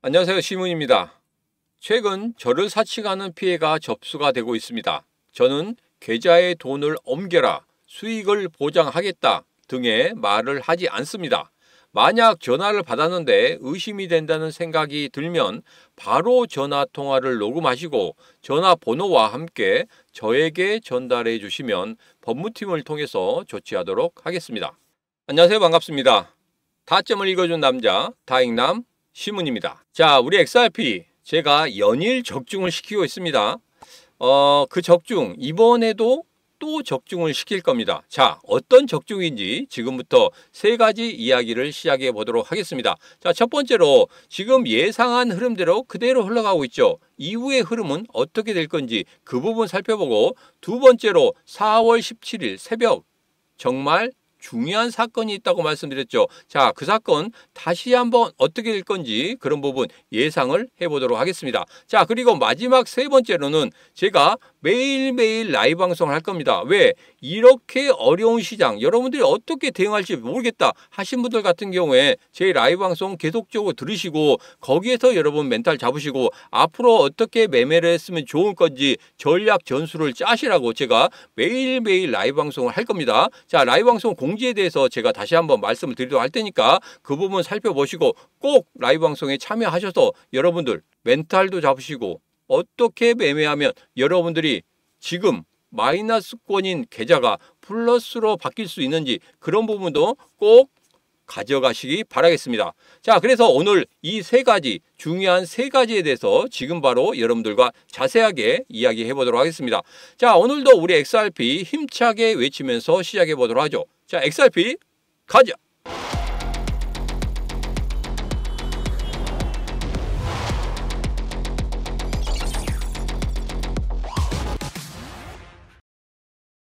안녕하세요. 시문입니다. 최근 저를 사칭하는 피해가 접수가 되고 있습니다. 저는 계좌에 돈을 옮겨라, 수익을 보장하겠다 등의 말을 하지 않습니다. 만약 전화를 받았는데 의심이 된다는 생각이 들면 바로 전화 통화를 녹음하시고 전화번호와 함께 저에게 전달해 주시면 법무팀을 통해서 조치하도록 하겠습니다. 안녕하세요. 반갑습니다. 타점을 읽어준 남자 다익남 시문입니다. 자, 우리 XRP 제가 연일 적중을 시키고 있습니다. 그 적중 이번에도 또 적중을 시킬 겁니다. 자, 어떤 적중인지 지금부터 세 가지 이야기를 시작해 보도록 하겠습니다. 자, 첫 번째로 지금 예상한 흐름대로 그대로 흘러가고 있죠. 이후의 흐름은 어떻게 될 건지 그 부분 살펴보고, 두 번째로 4월 17일 새벽 정말 중요한 사건이 있다고 말씀드렸죠. 자, 그 사건 다시 한번 어떻게 될 건지 그런 부분 예상을 해보도록 하겠습니다. 자, 그리고 마지막 세 번째로는 제가 매일매일 라이브 방송을 할 겁니다. 왜? 이렇게 어려운 시장, 여러분들이 어떻게 대응할지 모르겠다 하신 분들 같은 경우에 제 라이브 방송 계속적으로 들으시고 거기에서 여러분 멘탈 잡으시고 앞으로 어떻게 매매를 했으면 좋을 건지 전략 전술을 짜시라고 제가 매일매일 라이브 방송을 할 겁니다. 자, 라이브 방송 공지에 대해서 제가 다시 한번 말씀을 드리도록 할 테니까 그 부분 살펴보시고 꼭 라이브 방송에 참여하셔서 여러분들 멘탈도 잡으시고 어떻게 매매하면 여러분들이 지금 마이너스권인 계좌가 플러스로 바뀔 수 있는지 그런 부분도 꼭 가져가시기 바라겠습니다. 자, 그래서 오늘 이 세 가지 중요한 세 가지에 대해서 지금 바로 여러분들과 자세하게 이야기해 보도록 하겠습니다. 자, 오늘도 우리 XRP 힘차게 외치면서 시작해 보도록 하죠. 자, XRP 가자.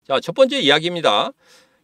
자, 첫 번째 이야기입니다.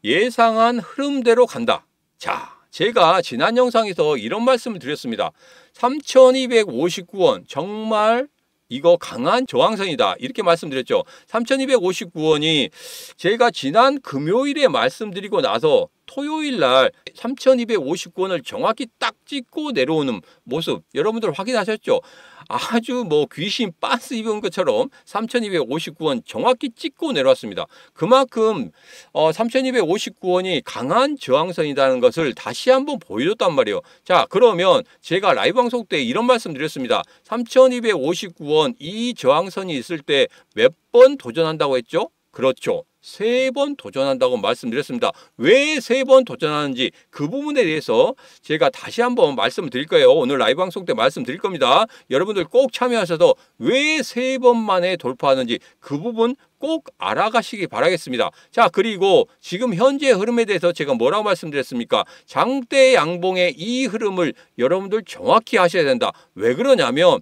예상한 흐름대로 간다. 자, 제가 지난 영상에서 이런 말씀을 드렸습니다. 3,259원 정말 이거 강한 저항선이다 이렇게 말씀드렸죠. 3,259원이 제가 지난 금요일에 말씀드리고 나서 토요일 날 3,259원을 정확히 딱 찍고 내려오는 모습 여러분들 확인하셨죠? 아주 뭐 귀신 빤스 입은 것처럼 3,259원 정확히 찍고 내려왔습니다. 그만큼 3,259원이 강한 저항선이라는 것을 다시 한번 보여줬단 말이에요. 자, 그러면 제가 라이브 방송 때 이런 말씀 드렸습니다. 3,259원 이 저항선이 있을 때 몇 번 도전한다고 했죠? 그렇죠. 3번 도전한다고 말씀드렸습니다. 왜 3번 도전하는지 그 부분에 대해서 제가 다시 한번 말씀을 드릴 거예요. 오늘 라이브 방송 때 말씀드릴 겁니다. 여러분들 꼭 참여하셔서 왜 3번 만에 돌파하는지 그 부분 꼭 알아가시기 바라겠습니다. 자, 그리고 지금 현재 흐름에 대해서 제가 뭐라고 말씀드렸습니까? 장대 양봉의 이 흐름을 여러분들 정확히 하셔야 된다. 왜 그러냐면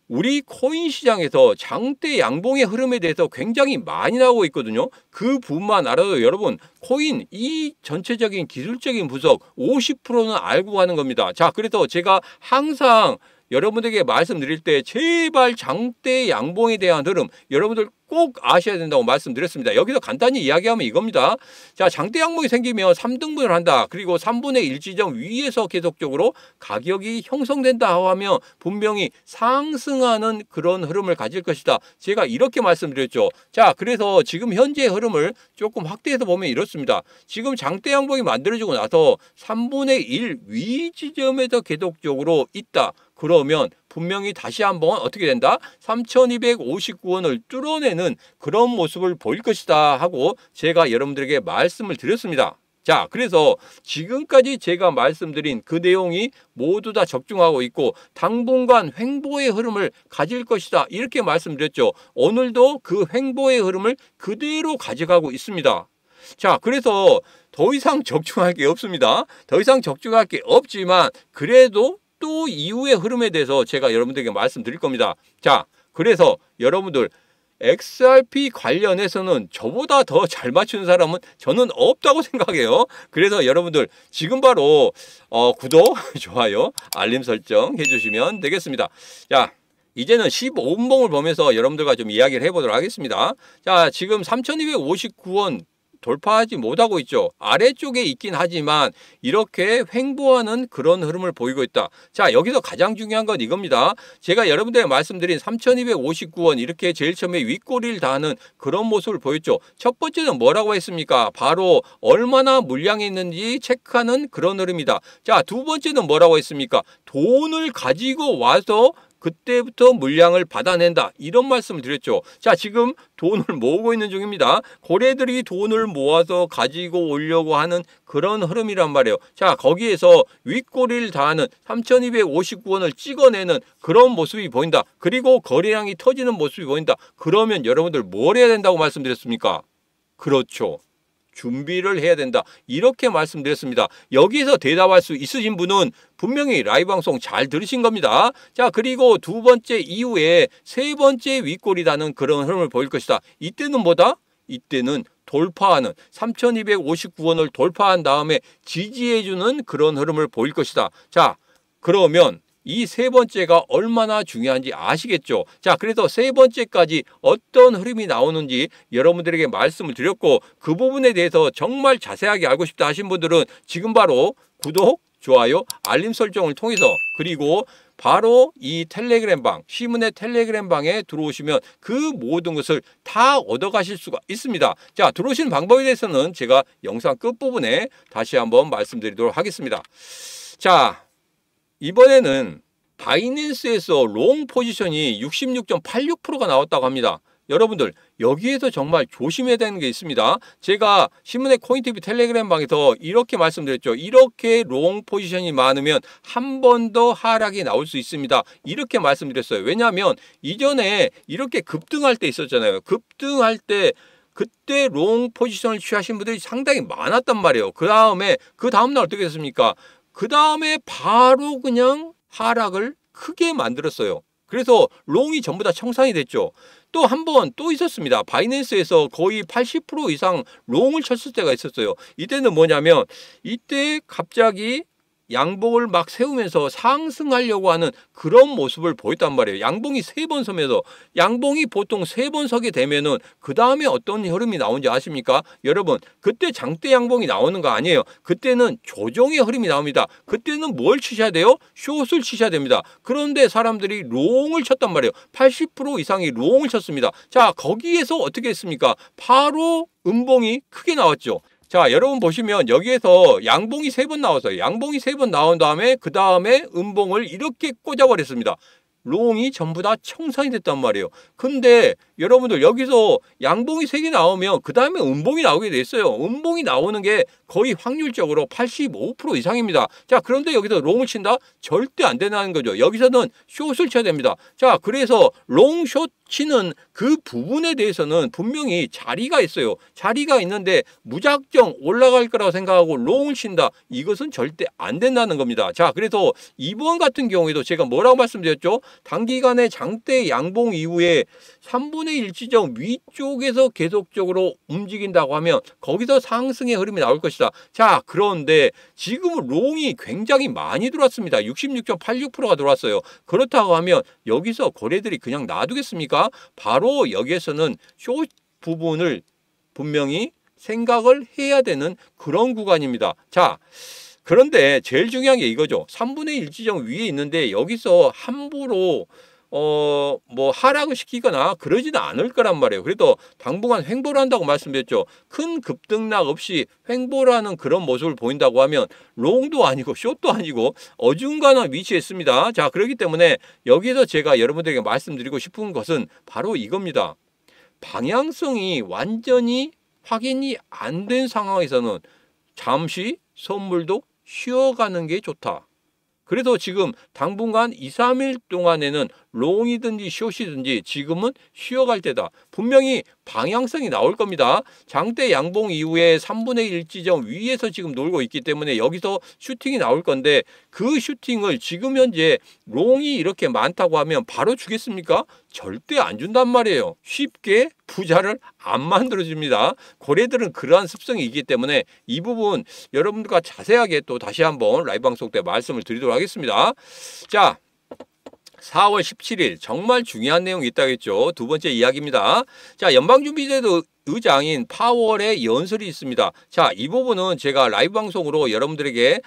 우리 코인 시장에서 장대 양봉의 흐름에 대해서 굉장히 많이 나오고 있거든요. 그 부분만 알아도 여러분 코인 이 전체적인 기술적인 분석 50%는 알고 가는 겁니다. 자, 그래서 제가 항상 여러분들에게 말씀드릴 때 제발 장대 양봉에 대한 흐름 여러분들 꼭 아셔야 된다고 말씀드렸습니다. 여기서 간단히 이야기하면 이겁니다. 자, 장대 양봉이 생기면 3등분을 한다. 그리고 3분의 1 지점 위에서 계속적으로 가격이 형성된다 하면 분명히 상승하는 그런 흐름을 가질 것이다. 제가 이렇게 말씀드렸죠. 자, 그래서 지금 현재 흐름을 조금 확대해서 보면 이렇습니다. 지금 장대 양봉이 만들어지고 나서 3분의 1 위 지점에서 계속적으로 있다. 그러면 분명히 다시 한번 어떻게 된다? 3,259원을 뚫어내는 그런 모습을 보일 것이다 하고 제가 여러분들에게 말씀을 드렸습니다. 자, 그래서 지금까지 제가 말씀드린 그 내용이 모두 다 적중하고 있고 당분간 횡보의 흐름을 가질 것이다 이렇게 말씀드렸죠. 오늘도 그 횡보의 흐름을 그대로 가져가고 있습니다. 자, 그래서 더 이상 적중할 게 없습니다. 더 이상 적중할 게 없지만 그래도 또 이후의 흐름에 대해서 제가 여러분들에게 말씀드릴 겁니다. 자, 그래서 여러분들 XRP 관련해서는 저보다 더 잘 맞추는 사람은 저는 없다고 생각해요. 그래서 여러분들 지금 바로 구독, 좋아요, 알림 설정 해주시면 되겠습니다. 자, 이제는 15분봉을 보면서 여러분들과 좀 이야기를 해보도록 하겠습니다. 자, 지금 3,259원 돌파하지 못하고 있죠. 아래쪽에 있긴 하지만 이렇게 횡보하는 그런 흐름을 보이고 있다. 자, 여기서 가장 중요한 건 이겁니다. 제가 여러분들에게 말씀드린 3259원 이렇게 제일 처음에 윗꼬리를 다하는 그런 모습을 보였죠. 첫 번째는 뭐라고 했습니까? 바로 얼마나 물량이 있는지 체크하는 그런 흐름이다. 자, 두 번째는 뭐라고 했습니까? 돈을 가지고 와서 그때부터 물량을 받아낸다. 이런 말씀을 드렸죠. 자, 지금 돈을 모으고 있는 중입니다. 고래들이 돈을 모아서 가지고 오려고 하는 그런 흐름이란 말이에요. 자, 거기에서 윗꼬리를 다하는 3259원을 찍어내는 그런 모습이 보인다. 그리고 거래량이 터지는 모습이 보인다. 그러면 여러분들 뭘 해야 된다고 말씀드렸습니까? 그렇죠. 준비를 해야 된다. 이렇게 말씀드렸습니다. 여기서 대답할 수 있으신 분은 분명히 라이브 방송 잘 들으신 겁니다. 자, 그리고 두 번째 이후에 세 번째 윗꼬리다는 그런 흐름을 보일 것이다. 이때는 뭐다? 이때는 돌파하는 3259원을 돌파한 다음에 지지해주는 그런 흐름을 보일 것이다. 자, 그러면 이 세 번째가 얼마나 중요한지 아시겠죠? 자, 그래서 세 번째까지 어떤 흐름이 나오는지 여러분들에게 말씀을 드렸고, 그 부분에 대해서 정말 자세하게 알고 싶다 하신 분들은 지금 바로 구독, 좋아요, 알림 설정을 통해서, 그리고 바로 이 텔레그램 방, 시문의 텔레그램 방에 들어오시면 그 모든 것을 다 얻어가실 수가 있습니다. 자, 들어오시는 방법에 대해서는 제가 영상 끝부분에 다시 한번 말씀드리도록 하겠습니다. 자, 이번에는 바이낸스에서 롱 포지션이 66.86%가 나왔다고 합니다. 여러분들 여기에서 정말 조심해야 되는 게 있습니다. 제가 신문의 코인TV 텔레그램 방에서 이렇게 말씀드렸죠. 이렇게 롱 포지션이 많으면 한 번 더 하락이 나올 수 있습니다. 이렇게 말씀드렸어요. 왜냐하면 이전에 이렇게 급등할 때 있었잖아요. 급등할 때 그때 롱 포지션을 취하신 분들이 상당히 많았단 말이에요. 그 다음날 어떻게 됐습니까? 그 다음에 바로 그냥 하락을 크게 만들었어요. 그래서 롱이 전부 다 청산이 됐죠. 또 한 번 또 있었습니다. 바이낸스에서 거의 80% 이상 롱을 쳤을 때가 있었어요. 이때는 뭐냐면 이때 갑자기 양봉을 막 세우면서 상승하려고 하는 그런 모습을 보였단 말이에요. 양봉이 세 번 서면서, 양봉이 보통 세 번 서게 되면은 그 다음에 어떤 흐름이 나오는지 아십니까? 여러분, 그때 장대 양봉이 나오는 거 아니에요. 그때는 조정의 흐름이 나옵니다. 그때는 뭘 치셔야 돼요? 숏을 치셔야 됩니다. 그런데 사람들이 롱을 쳤단 말이에요. 80% 이상이 롱을 쳤습니다. 자, 거기에서 어떻게 했습니까? 바로 음봉이 크게 나왔죠. 자, 여러분 보시면 여기에서 양봉이 세 번 나왔어요. 양봉이 세 번 나온 다음에 그 다음에 음봉을 이렇게 꽂아버렸습니다. 롱이 전부 다 청산이 됐단 말이에요. 근데 여러분들 여기서 양봉이 3개 나오면 그 다음에 음봉이 나오게 됐어요. 음봉이 나오는 게 거의 확률적으로 85% 이상입니다. 자, 그런데 여기서 롱을 친다? 절대 안 된다는 거죠. 여기서는 숏을 쳐야 됩니다. 자, 그래서 롱, 숏 치는 그 부분에 대해서는 분명히 자리가 있어요. 자리가 있는데 무작정 올라갈 거라고 생각하고 롱을 친다. 이것은 절대 안 된다는 겁니다. 자, 그래서 이번 같은 경우에도 제가 뭐라고 말씀드렸죠? 단기간에 장대 양봉 이후에 3분의 1 지점 위쪽에서 계속적으로 움직인다고 하면 거기서 상승의 흐름이 나올 것이다. 자, 그런데 지금은 롱이 굉장히 많이 들어왔습니다. 66.86%가 들어왔어요. 그렇다고 하면 여기서 거래들이 그냥 놔두겠습니까? 바로 여기에서는 숏 부분을 분명히 생각을 해야 되는 그런 구간입니다. 자, 그런데 제일 중요한 게 이거죠. 3분의 1 지점 위에 있는데 여기서 함부로 뭐 하락을 시키거나 그러지는 않을 거란 말이에요. 그래도 당분간 횡보를 한다고 말씀드렸죠. 큰 급등락 없이 횡보라는 그런 모습을 보인다고 하면 롱도 아니고 숏도 아니고 어중간한 위치에 있습니다. 자, 그렇기 때문에 여기서 제가 여러분들에게 말씀드리고 싶은 것은 바로 이겁니다. 방향성이 완전히 확인이 안 된 상황에서는 잠시 선물도 쉬어가는 게 좋다. 그래서 지금 당분간 2, 3일 동안에는 롱이든지 숏이든지 지금은 쉬어갈 때다. 분명히 방향성이 나올 겁니다. 장대 양봉 이후에 3분의 1 지점 위에서 지금 놀고 있기 때문에 여기서 슈팅이 나올 건데 그 슈팅을 지금 현재 롱이 이렇게 많다고 하면 바로 주겠습니까? 절대 안 준단 말이에요. 쉽게 부자를 안 만들어줍니다. 고래들은 그러한 습성이 있기 때문에 이 부분 여러분들과 자세하게 또 다시 한번 라이브 방송 때 말씀을 드리도록 하겠습니다. 자, 4월 17일 정말 중요한 내용이 있다겠죠. 두 번째 이야기입니다. 자, 연방준비제도 의장인 파월의 연설이 있습니다. 자, 이 부분은 제가 라이브 방송으로 여러분들에게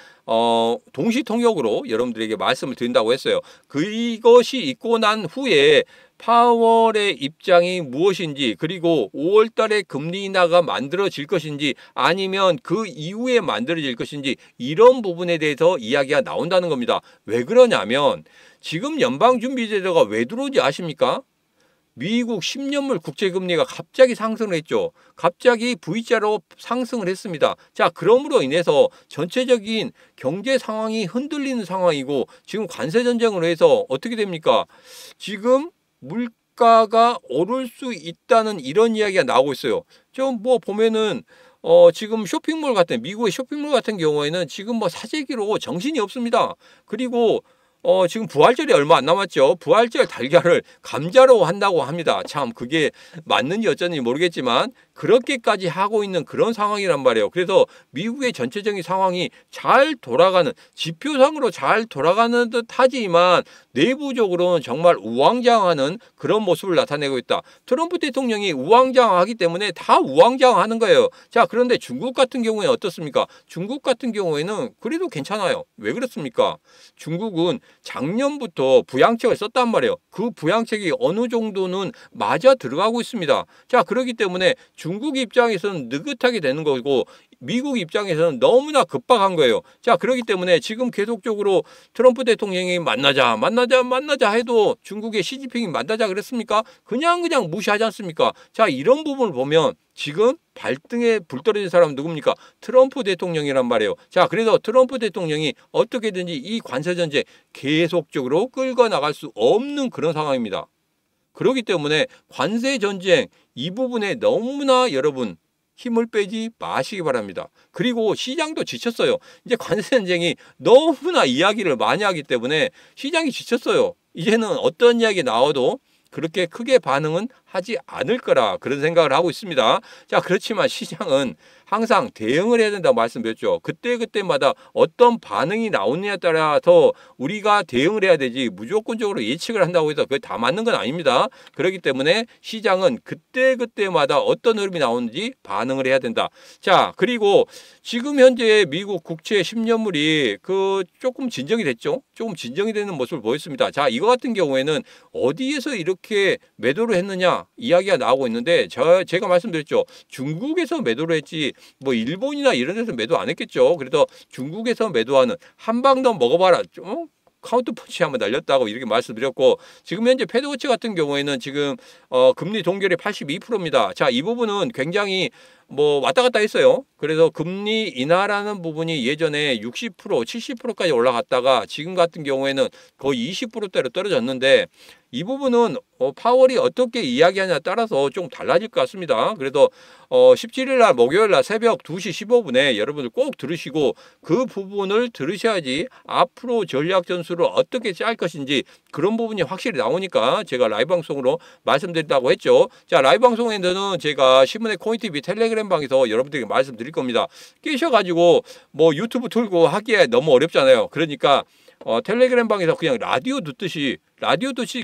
동시 통역으로 여러분들에게 말씀을 드린다고 했어요. 그것이 있고 난 후에 파월의 입장이 무엇인지, 그리고 5월 달에 금리 인하가 만들어질 것인지 아니면 그 이후에 만들어질 것인지, 이런 부분에 대해서 이야기가 나온다는 겁니다. 왜 그러냐면 지금 연방준비제도가 왜 들어오지 아십니까? 미국 10년물 국채금리가 갑자기 상승을 했죠. 갑자기 V자로 상승을 했습니다. 자, 그러므로 인해서 전체적인 경제 상황이 흔들리는 상황이고, 지금 관세 전쟁으로 해서 어떻게 됩니까? 지금 물가가 오를 수 있다는 이런 이야기가 나오고 있어요. 좀 뭐 보면은 지금 쇼핑몰 같은, 미국의 쇼핑몰 같은 경우에는 지금 뭐 사재기로 정신이 없습니다. 그리고 지금 부활절이 얼마 안 남았죠. 부활절 달걀을 감자로 한다고 합니다. 참 그게 맞는지 어쩐지 모르겠지만 그렇게까지 하고 있는 그런 상황이란 말이에요. 그래서 미국의 전체적인 상황이 잘 돌아가는, 지표상으로 잘 돌아가는 듯 하지만 내부적으로는 정말 우왕좌왕하는 그런 모습을 나타내고 있다. 트럼프 대통령이 우왕좌왕하기 때문에 다 우왕좌왕하는 거예요. 자, 그런데 중국 같은 경우에 어떻습니까? 중국 같은 경우에는 그래도 괜찮아요. 왜 그렇습니까? 중국은 작년부터 부양책을 썼단 말이에요. 그 부양책이 어느 정도는 맞아 들어가고 있습니다. 자, 그렇기 때문에 중국 입장에서는 느긋하게 되는 거고, 미국 입장에서는 너무나 급박한 거예요. 자, 그렇기 때문에 지금 계속적으로 트럼프 대통령이 만나자 해도 중국의 시진핑이 만나자 그랬습니까? 그냥 무시하지 않습니까? 자, 이런 부분을 보면 지금 발등에 불 떨어진 사람은 누굽니까? 트럼프 대통령이란 말이에요. 자, 그래서 트럼프 대통령이 어떻게든지 이 관세 전쟁 계속적으로 끌고 나갈 수 없는 그런 상황입니다. 그렇기 때문에 관세 전쟁 이 부분에 너무나 여러분 힘을 빼지 마시기 바랍니다. 그리고 시장도 지쳤어요. 이제 관세 전쟁이 너무나 이야기를 많이 하기 때문에 시장이 지쳤어요. 이제는 어떤 이야기 나와도 그렇게 크게 반응은 하지 않을 거라, 그런 생각을 하고 있습니다. 자, 그렇지만 시장은 항상 대응을 해야 된다고 말씀드렸죠. 그때마다 어떤 반응이 나오느냐에 따라서 우리가 대응을 해야 되지, 무조건적으로 예측을 한다고 해서 그게 다 맞는 건 아닙니다. 그렇기 때문에 시장은 그때마다 어떤 흐름이 나오는지 반응을 해야 된다. 자, 그리고 지금 현재 미국 국채 10년물이 조금 진정이 됐죠. 조금 진정이 되는 모습을 보였습니다. 자, 이거 같은 경우에는 어디에서 이렇게 매도를 했느냐 이야기가 나오고 있는데, 제가 말씀드렸죠. 중국에서 매도를 했지 뭐 일본이나 이런 데서 매도 안 했겠죠. 그래서 중국에서 매도하는, 한 방 더 먹어봐라, 카운트 펀치 한번 날렸다고 이렇게 말씀드렸고, 지금 현재 패드워치 같은 경우에는 지금 금리 동결이 82%입니다. 자, 이 부분은 굉장히 뭐 왔다 갔다 했어요. 그래서 금리 인하라는 부분이 예전에 60%, 70%까지 올라갔다가 지금 같은 경우에는 거의 20%대로 떨어졌는데, 이 부분은 파월이 어떻게 이야기하냐에 따라서 좀 달라질 것 같습니다. 그래서 17일 날 목요일 날 새벽 2시 15분에 여러분들 꼭 들으시고, 그 부분을 들으셔야지 앞으로 전략 전술을 어떻게 짤 것인지 그런 부분이 확실히 나오니까 제가 라이브 방송으로 말씀드린다고 했죠. 자, 라이브 방송에는 제가 신문의 코인TV 텔레그램 방에서 여러분들에게 말씀드릴 겁니다. 깨셔가지고 뭐 유튜브 틀고 하기에 너무 어렵잖아요. 그러니까 텔레그램 방에서 그냥 라디오 듣듯이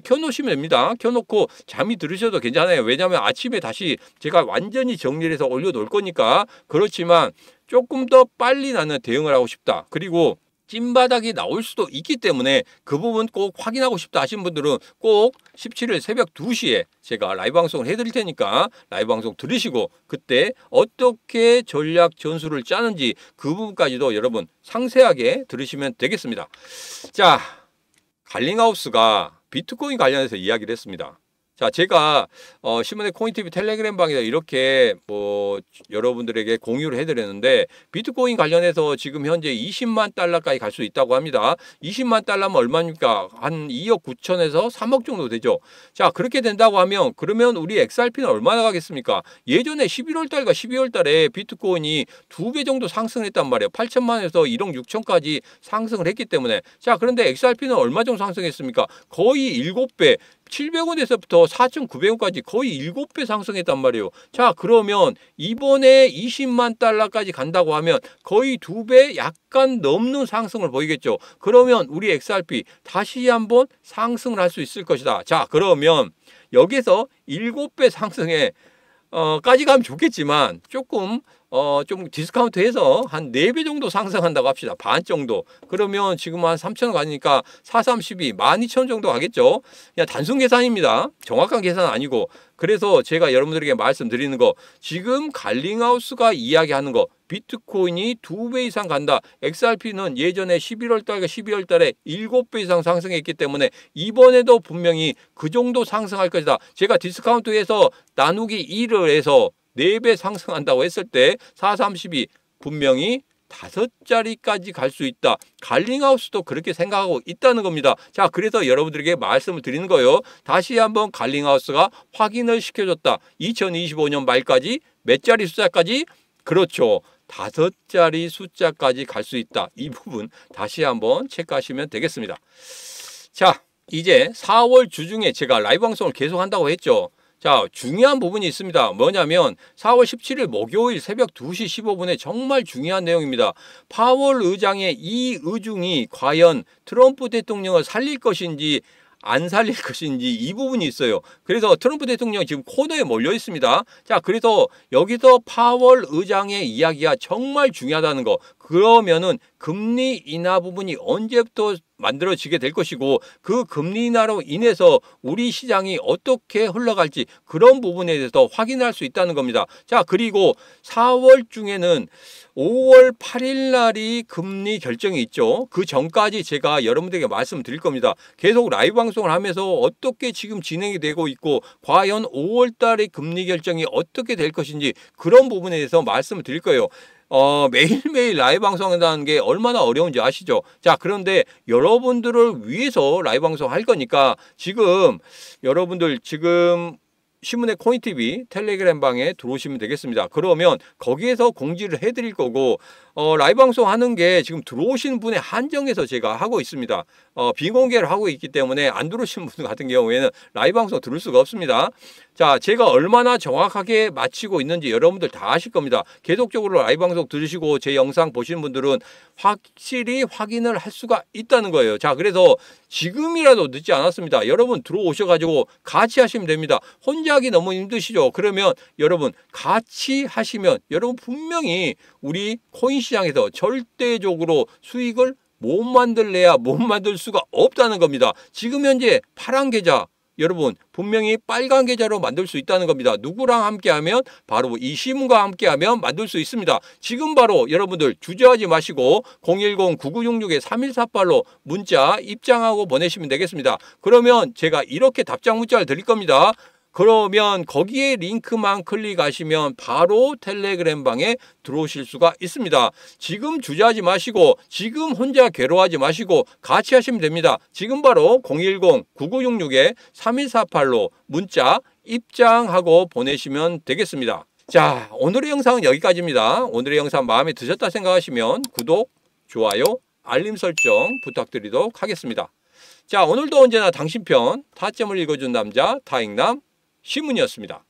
켜놓으시면 됩니다. 켜놓고 잠이 들으셔도 괜찮아요. 왜냐하면 아침에 다시 제가 완전히 정리를 해서 올려놓을 거니까. 그렇지만 조금 더 빨리 나는 대응을 하고 싶다, 그리고 찐바닥이 나올 수도 있기 때문에 그 부분 꼭 확인하고 싶다 하신 분들은 꼭 17일 새벽 2시에 제가 라이브 방송을 해드릴 테니까 라이브 방송 들으시고 그때 어떻게 전략 전술을 짜는지 그 부분까지도 여러분 상세하게 들으시면 되겠습니다. 자, 갈링하우스가 비트코인 관련해서 이야기를 했습니다. 자, 제가 신문의 코인TV 텔레그램 방에서 이렇게 뭐 여러분들에게 공유를 해드렸는데, 비트코인 관련해서 지금 현재 20만 달러까지 갈 수 있다고 합니다. 20만 달러면 얼마입니까? 한 2억 9천에서 3억 정도 되죠. 자, 그렇게 된다고 하면 그러면 우리 XRP는 얼마나 가겠습니까? 예전에 11월 달과 12월 달에 비트코인이 2배 정도 상승했단 말이에요. 8천만에서 1억 6천까지 상승을 했기 때문에. 자, 그런데 XRP는 얼마 정도 상승했습니까? 거의 7배. 700원에서부터 4,900원까지 거의 7배 상승했단 말이에요. 자, 그러면 이번에 20만 달러까지 간다고 하면 거의 2배 약간 넘는 상승을 보이겠죠. 그러면 우리 XRP 다시 한번 상승을 할 수 있을 것이다. 자, 그러면 여기서 7배 상승에 까지 가면 좋겠지만 좀 디스카운트해서 한 4배 정도 상승한다고 합시다. 반 정도. 그러면 지금 한 3,000원 가니까 4, 3, 12, 12,000원 정도 가겠죠. 그냥 단순 계산입니다. 정확한 계산 아니고. 그래서 제가 여러분들에게 말씀드리는 거, 지금 갈링하우스가 이야기하는 거, 비트코인이 2배 이상 간다. XRP는 예전에 11월 달과 12월 달에 7배 이상 상승했기 때문에 이번에도 분명히 그 정도 상승할 것이다. 제가 디스카운트해서 나누기 2를 해서 4배 상승한다고 했을 때 4, 32 분명히 5자리까지 갈 수 있다. 갈링하우스도 그렇게 생각하고 있다는 겁니다. 자, 그래서 여러분들에게 말씀을 드리는 거예요. 다시 한번 갈링하우스가 확인을 시켜줬다. 2025년 말까지 몇 자리 숫자까지? 그렇죠. 5자리 숫자까지 갈 수 있다. 이 부분 다시 한번 체크하시면 되겠습니다. 자, 이제 4월 주중에 제가 라이브 방송을 계속 한다고 했죠. 자, 중요한 부분이 있습니다. 뭐냐면 4월 17일 목요일 새벽 2시 15분에 정말 중요한 내용입니다. 파월 의장의 이 의중이 과연 트럼프 대통령을 살릴 것인지 안 살릴 것인지 이 부분이 있어요. 그래서 트럼프 대통령 지금 코너에 몰려 있습니다. 자, 그래서 여기서 파월 의장의 이야기가 정말 중요하다는 거. 그러면은 금리 인하 부분이 언제부터 만들어지게 될 것이고 그 금리 인하로 인해서 우리 시장이 어떻게 흘러갈지 그런 부분에 대해서 확인할 수 있다는 겁니다. 자, 그리고 4월 중에는 5월 8일 날이 금리 결정이 있죠. 그 전까지 제가 여러분들에게 말씀드릴 겁니다. 계속 라이브 방송을 하면서 어떻게 지금 진행이 되고 있고 과연 5월 달의 금리 결정이 어떻게 될 것인지 그런 부분에 대해서 말씀을 드릴 거예요. 매일매일 라이브 방송한다는 게 얼마나 어려운지 아시죠? 자, 그런데 여러분들을 위해서 라이브 방송 할 거니까 지금 여러분들 지금 신문의 코인TV 텔레그램 방에 들어오시면 되겠습니다. 그러면 거기에서 공지를 해드릴 거고 라이브 방송 하는 게 지금 들어오시는 분에 한정해서 제가 하고 있습니다. 비공개를 하고 있기 때문에 안 들어오시는 분 같은 경우에는 라이브 방송 들을 수가 없습니다. 자, 제가 얼마나 정확하게 마치고 있는지 여러분들 다 아실 겁니다. 계속적으로 라이브 방송 들으시고 제 영상 보시는 분들은 확실히 확인을 할 수가 있다는 거예요. 자, 그래서 지금이라도 늦지 않았습니다. 여러분 들어오셔가지고 같이 하시면 됩니다. 혼자 하기 너무 힘드시죠? 그러면 여러분 같이 하시면 여러분 분명히 우리 코인 시장에서 절대적으로 수익을 못 만들 수가 없다는 겁니다. 지금 현재 파란 계좌 여러분 분명히 빨간 계좌로 만들 수 있다는 겁니다. 누구랑 함께하면 바로 이 시문과 함께하면 만들 수 있습니다. 지금 바로 여러분들 주저하지 마시고 010-9966-3148로 문자 입장하고 보내시면 되겠습니다. 그러면 제가 이렇게 답장 문자를 드릴 겁니다. 그러면 거기에 링크만 클릭하시면 바로 텔레그램 방에 들어오실 수가 있습니다. 지금 주저하지 마시고 지금 혼자 괴로워하지 마시고 같이 하시면 됩니다. 지금 바로 010-9966-3148로 문자 입장하고 보내시면 되겠습니다. 자, 오늘의 영상은 여기까지입니다. 오늘의 영상 마음에 드셨다 생각하시면 구독, 좋아요, 알림 설정 부탁드리도록 하겠습니다. 자, 오늘도 언제나 당신 편 타점을 읽어준 남자 타익남 신문이었습니다.